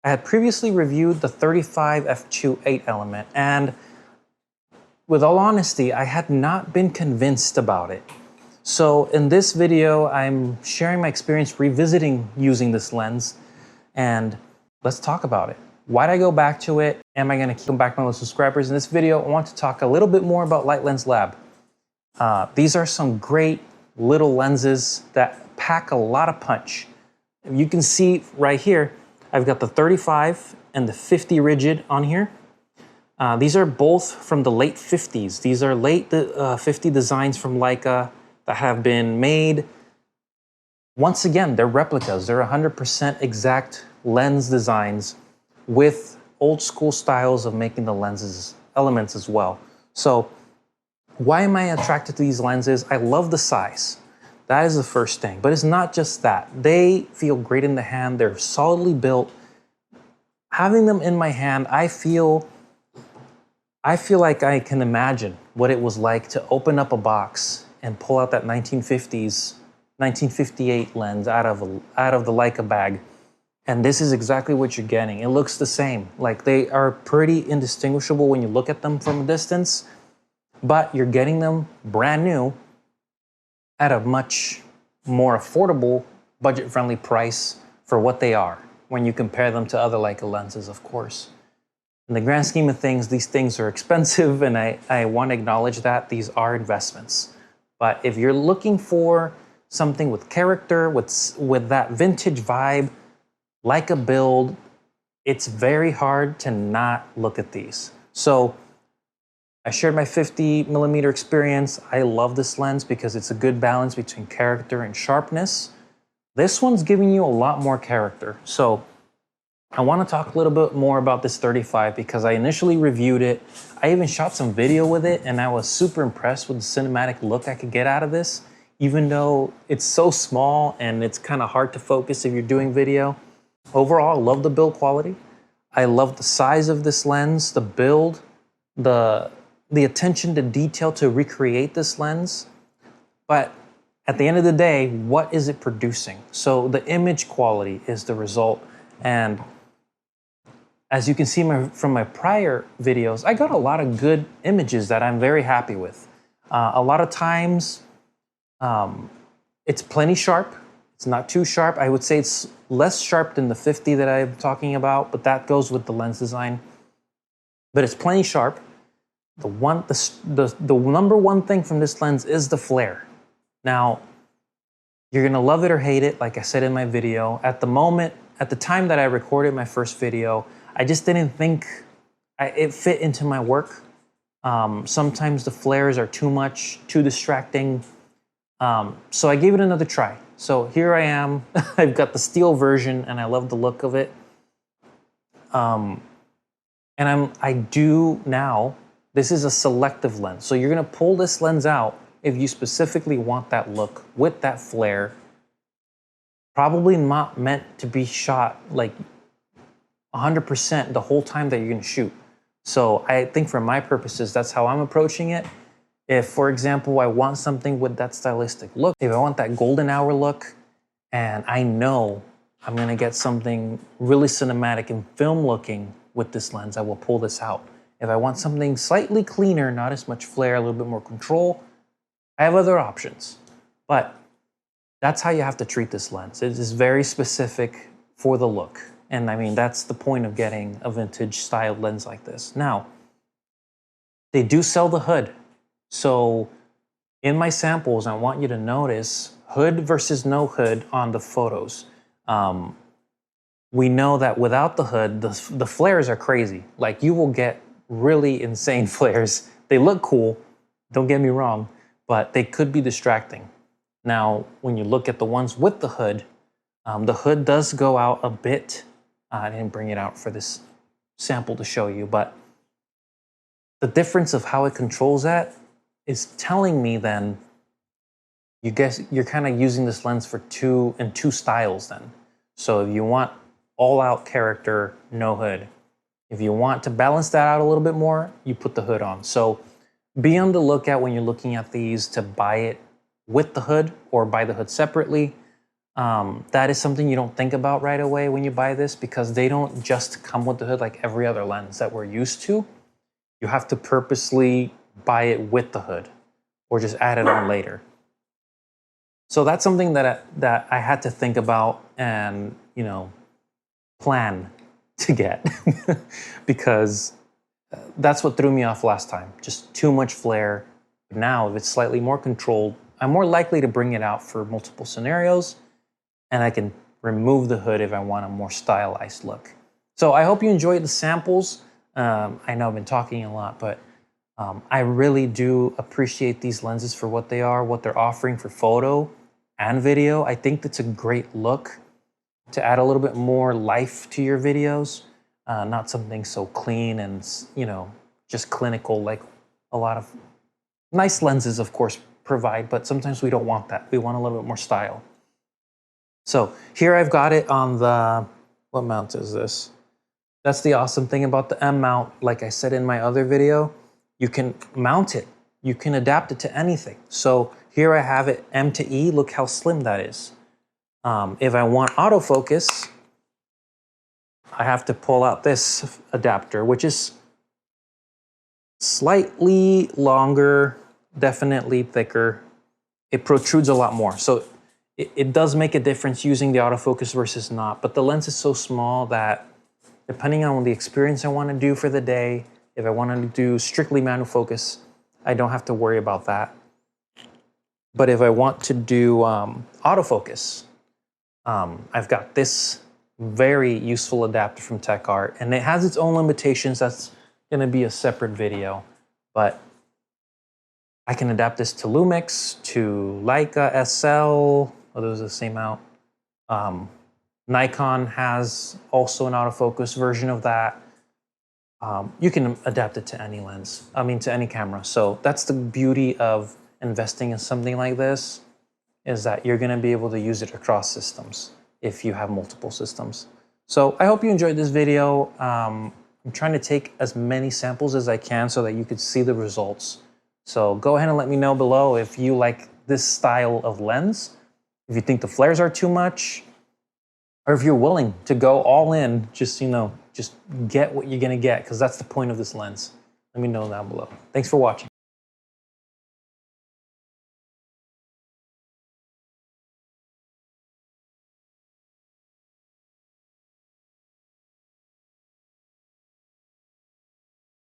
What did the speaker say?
I had previously reviewed the 35 f2.8 element, and with all honesty, I had not been convinced about it. So in this video, I'm sharing my experience revisiting using this lens, and let's talk about it. Why'd I go back to it? Am I gonna keep back my list of subscribers? In this video, I want to talk a little bit more about Light Lens Lab. These are some great little lenses that pack a lot of punch. You can see right here, I've got the 35 and the 50 rigid on here. These are both from the late 50s. These are late 50 designs from Leica that have been made. Once again, they're replicas. They're 100% exact lens designs with old school styles of making the lenses elements as well. So why am I attracted to these lenses? I love the size. That is the first thing, but it's not just that. They feel great in the hand. They're solidly built. Having them in my hand, I feel like I can imagine what it was like to open up a box and pull out that 1950s, 1958 lens out of the Leica bag. And this is exactly what you're getting. It looks the same. Like, they are pretty indistinguishable when you look at them from a distance, but you're getting them brand new at a much more affordable, budget-friendly price for what they are when you compare them to other Leica lenses, of course. In the grand scheme of things, these things are expensive, and I want to acknowledge that these are investments. But if you're looking for something with character, with that vintage vibe, Leica build, it's very hard to not look at these. So I shared my 50mm experience. I love this lens because it's a good balance between character and sharpness. This one's giving you a lot more character. So I want to talk a little bit more about this 35 because I initially reviewed it. I even shot some video with it, and I was super impressed with the cinematic look I could get out of this, even though it's so small and it's kind of hard to focus if you're doing video. Overall, I love the build quality. I love the size of this lens, the build, the attention to detail to recreate this lens. But at the end of the day, what is it producing? So the image quality is the result. And as you can see from my prior videos, I got a lot of good images that I'm very happy with. A lot of times, it's plenty sharp. It's not too sharp. I would say it's less sharp than the 50 that I'm talking about, but that goes with the lens design. But it's plenty sharp. The number one thing from this lens is the flare. Now, you're gonna love it or hate it, like I said in my video. At the time that I recorded my first video, I just didn't think it fit into my work. Sometimes the flares are too much, too distracting. So I gave it another try. So here I am. I've got the steel version, and I love the look of it. And I do now. This is a selective lens. So you're gonna pull this lens out if you specifically want that look with that flare. Probably not meant to be shot like 100% the whole time that you're gonna shoot. So I think for my purposes, that's how I'm approaching it. If, for example, I want something with that stylistic look, if I want that golden hour look, and I know I'm gonna get something really cinematic and film looking with this lens, I will pull this out. If I want something slightly cleaner, not as much flare, a little bit more control, I have other options. But that's how you have to treat this lens. It is very specific for the look. And I mean, that's the point of getting a vintage styled lens like this. Now, they do sell the hood. So in my samples, I want you to notice hood versus no hood on the photos. We know that without the hood, the flares are crazy. Like, you will get really insane flares. They look cool, don't get me wrong, but they could be distracting. Now, when you look at the ones with the hood does go out a bit. I didn't bring it out for this sample to show you, but the difference of how it controls that is telling me then, you're kind of using this lens for two styles then. So if you want all out character, no hood. If you want to balance that out a little bit more, you put the hood on. So be on the lookout when you're looking at these to buy it with the hood or buy the hood separately. That is something you don't think about right away when you buy this, because they don't just come with the hood like every other lens that we're used to. You have to purposely buy it with the hood or just add it on later. So that's something that I had to think about and, you know, plan to get because that's what threw me off last time. Just too much flare. But now, if it's slightly more controlled, I'm more likely to bring it out for multiple scenarios, and I can remove the hood if I want a more stylized look. So I hope you enjoyed the samples. I know I've been talking a lot, but I really do appreciate these lenses for what they are, what they're offering for photo and video. I think that's a great look to add a little bit more life to your videos, not something so clean and, you know, just clinical like a lot of nice lenses, of course, provide, but sometimes we don't want that. We want a little bit more style. So here I've got it on the, what mount is this? That's the awesome thing about the M mount. Like I said in my other video, you can mount it. You can adapt it to anything. So here I have it M to E. Look how slim that is. If I want autofocus, I have to pull out this adapter, which is slightly longer, definitely thicker. It protrudes a lot more. So it does make a difference using the autofocus versus not. But the lens is so small that depending on the experience I want to do for the day, if I want to do strictly manual focus, I don't have to worry about that. But if I want to do autofocus, I've got this very useful adapter from TechArt, and it has its own limitations. That's going to be a separate video, but I can adapt this to Lumix, to Leica SL. Oh, those are the same mount. Nikon has also an autofocus version of that. You can adapt it to any lens, to any camera. So that's the beauty of investing in something like this, is that you're gonna be able to use it across systems if you have multiple systems. So I hope you enjoyed this video. I'm trying to take as many samples as I can so that you could see the results. So go ahead and let me know below if you like this style of lens, if you think the flares are too much, or if you're willing to go all in, just, you know, just get what you're gonna get, because that's the point of this lens. Let me know down below. Thanks for watching.